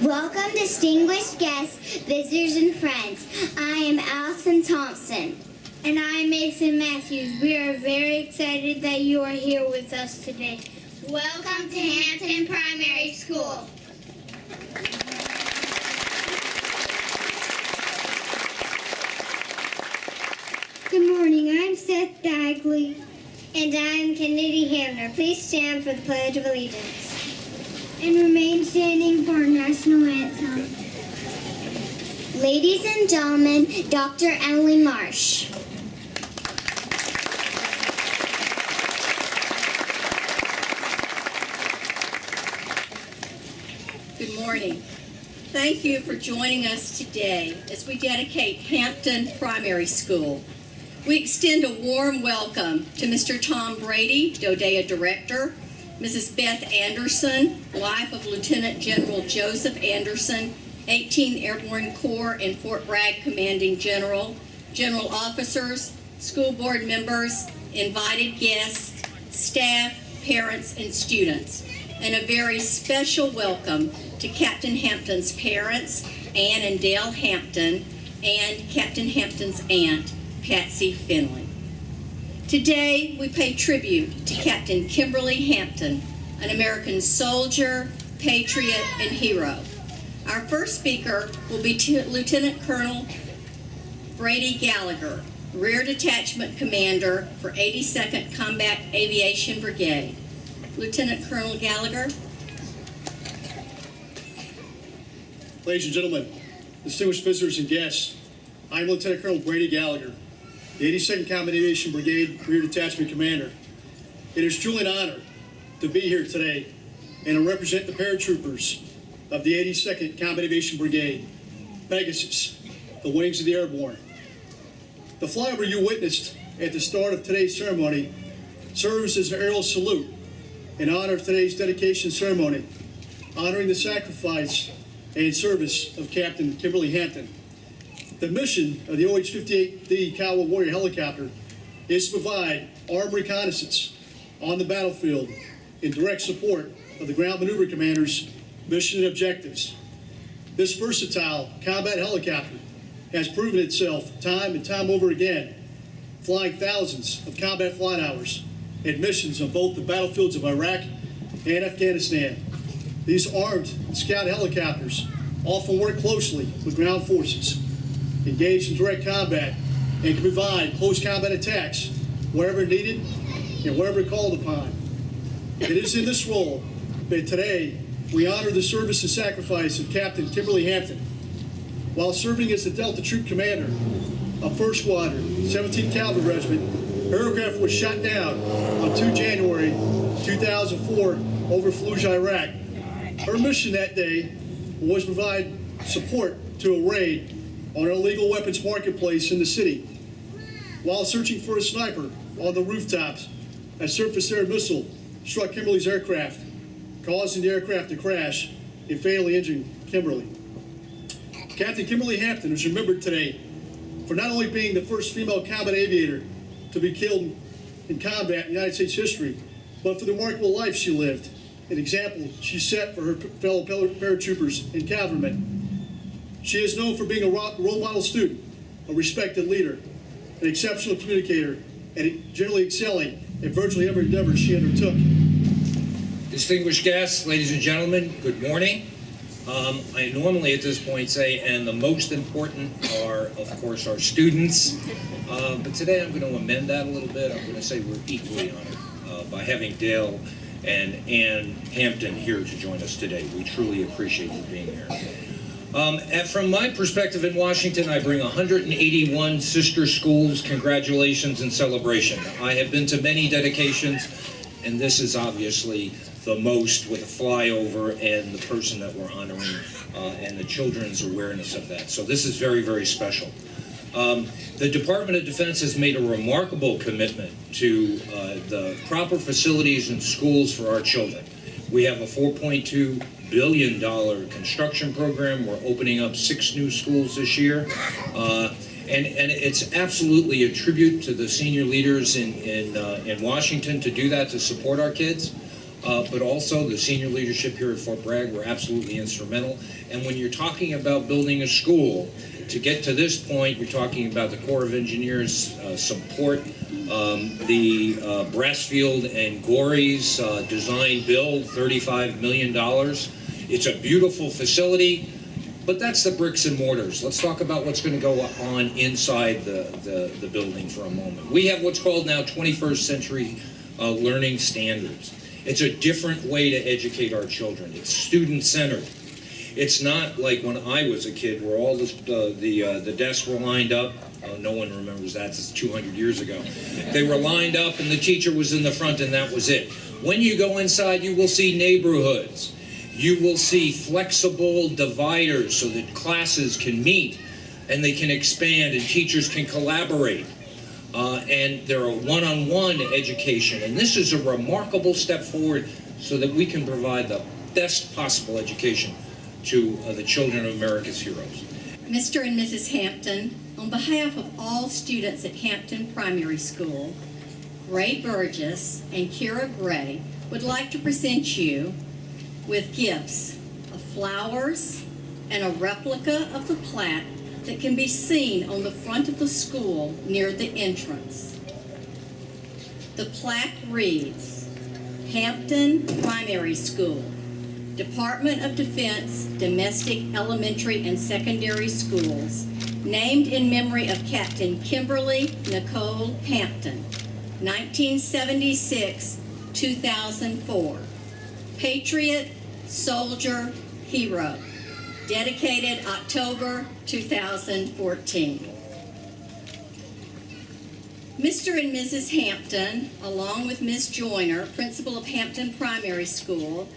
Welcome, distinguished guests, visitors, and friends. I am Allison Thompson. And I'm Mason Matthews. We are very excited that you are here with us today. Welcome to Hampton Primary School. Good morning, I'm Seth Dagley. And I'm Kennedy Hamner. Please stand for the Pledge of Allegiance. And remain standing for our national anthem. Ladies and gentlemen, Dr. Emily Marsh. Good morning. Thank you for joining us today as we dedicate Hampton Primary School. We extend a warm welcome to Mr. Tom Brady, DODEA Director, Mrs. Beth Anderson, wife of Lieutenant General Joseph Anderson, 18th Airborne Corps and Fort Bragg Commanding General, general officers, school board members, invited guests, staff, parents, and students. And a very special welcome to Captain Hampton's parents, Ann and Dale Hampton, and Captain Hampton's aunt, Patsy Finley. Today, we pay tribute to Captain Kimberly Hampton, an American soldier, patriot, and hero. Our first speaker will be Lieutenant Colonel Brady Gallagher, Rear Detachment Commander for 82nd Combat Aviation Brigade. Lieutenant Colonel Gallagher. Ladies and gentlemen, distinguished visitors and guests, I'm Lieutenant Colonel Brady Gallagher, the 82nd Combat Aviation Brigade Rear Detachment Commander. It is truly an honor to be here today and to represent the paratroopers of the 82nd Combat Aviation Brigade, Pegasus, the wings of the airborne. The flyover you witnessed at the start of today's ceremony serves as an aerial salute in honor of today's dedication ceremony, honoring the sacrifice and service of Captain Kimberly Hampton. The mission of the OH-58D Kiowa Warrior helicopter is to provide armed reconnaissance on the battlefield in direct support of the ground maneuver commander's mission and objectives. This versatile combat helicopter has proven itself time and time over again, flying thousands of combat flight hours and missions on both the battlefields of Iraq and Afghanistan. These armed scout helicopters often work closely with ground forces, engage in direct combat, and can provide close combat attacks wherever needed and wherever called upon. It is in this role that today we honor the service and sacrifice of Captain Kimberly Hampton. While serving as the Delta Troop Commander of 1st Squadron, 17th Cavalry Regiment, her aircraft was shot down on 2 January 2004 over Fallujah, Iraq. Her mission that day was to provide support to a raid on an illegal weapons marketplace in the city. While searching for a sniper on the rooftops, a surface-to-air missile struck Kimberly's aircraft, causing the aircraft to crash and fatally injuring Kimberly. Captain Kimberly Hampton is remembered today for not only being the first female combat aviator to be killed in combat in United States history, but for the remarkable life she lived, an example she set for her fellow paratroopers and cavalrymen. She is known for being a role model student, a respected leader, an exceptional communicator, and generally excelling in virtually every endeavor she undertook. Distinguished guests, ladies and gentlemen, good morning. I normally at this point say, and the most important are, of course, our students. But today I'm going to amend that a little bit. I'm going to say we're equally honored by having Dale and Ann Hampton here to join us today. We truly appreciate you being here. From my perspective in Washington, I bring 181 sister schools, congratulations and celebration. I have been to many dedications, and this is obviously the most, with a flyover and the person that we're honoring and the children's awareness of that. So this is very, very special. The Department of Defense has made a remarkable commitment to the proper facilities and schools for our children. We have a $4.2 billion construction program. We're opening up 6 new schools this year. And it's absolutely a tribute to the senior leaders in Washington to do that, to support our kids. but also the senior leadership here at Fort Bragg were absolutely instrumental. And when you're talking about building a school, to get to this point, you're talking about the Corps of Engineers support, the Brassfield and Gorey's design build, $35 million. It's a beautiful facility, but that's the bricks and mortars. Let's talk about what's going to go on inside the building for a moment. We have what's called now 21st century learning standards. It's a different way to educate our children. It's student-centered. It's not like when I was a kid where all the desks were lined up. No one remembers that. It's 200 years ago. They were lined up and the teacher was in the front and that was it. When you go inside, you will see neighborhoods. You will see flexible dividers so that classes can meet and they can expand and teachers can collaborate. And there are one-on-one education. And this is a remarkable step forward so that we can provide the best possible education to the children of America's heroes. Mr. and Mrs. Hampton, on behalf of all students at Hampton Primary School, Gray Burgess and Kira Gray would like to present you with gifts of flowers and a replica of the plaque that can be seen on the front of the school near the entrance. The plaque reads, Hampton Primary School, Department of Defense Domestic Elementary and Secondary Schools, named in memory of Captain Kimberly Nicole Hampton, 1976-2004. Patriot, soldier, hero. Dedicated October 2014. Mr. and Mrs. Hampton, along with Ms. Joyner, principal of Hampton Primary School,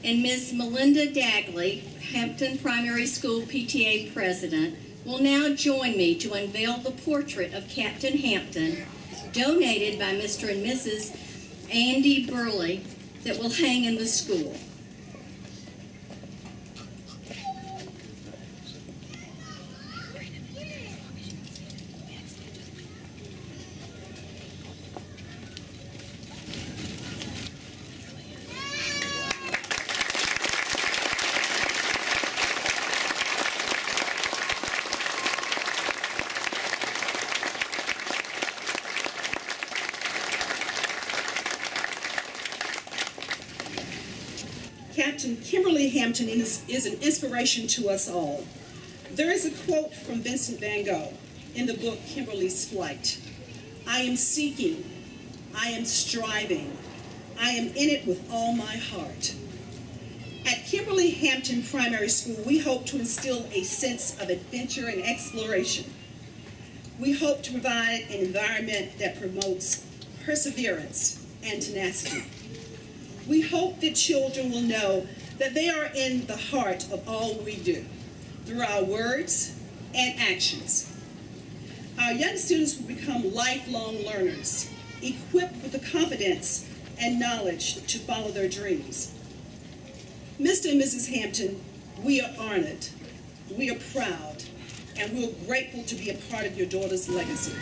and Ms. Melinda Dagley, Hampton Primary School PTA president, will now join me to unveil the portrait of Captain Hampton, donated by Mr. and Mrs. Andy Burley, that will hang in the school. Captain Kimberly Hampton is an inspiration to us all. There is a quote from Vincent van Gogh in the book Kimberly's Flight. I am seeking, I am striving, I am in it with all my heart. At Kimberly Hampton Primary School, we hope to instill a sense of adventure and exploration. We hope to provide an environment that promotes perseverance and tenacity. We hope that children will know that they are in the heart of all we do, through our words and actions. Our young students will become lifelong learners, equipped with the confidence and knowledge to follow their dreams. Mr. and Mrs. Hampton, we are honored, we are proud, and we're grateful to be a part of your daughter's legacy.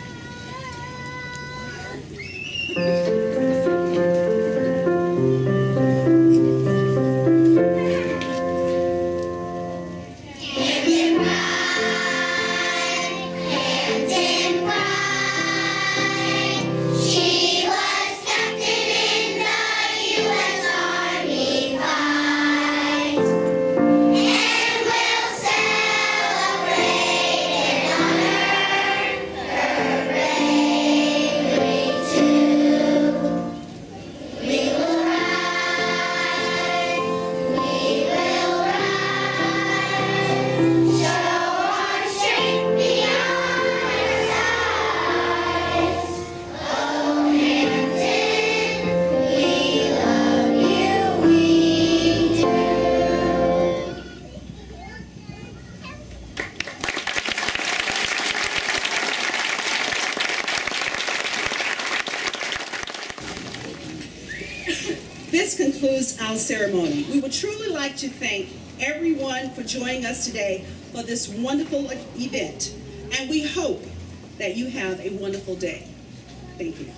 This concludes our ceremony. We would truly like to thank everyone for joining us today for this wonderful event, and we hope that you have a wonderful day. Thank you.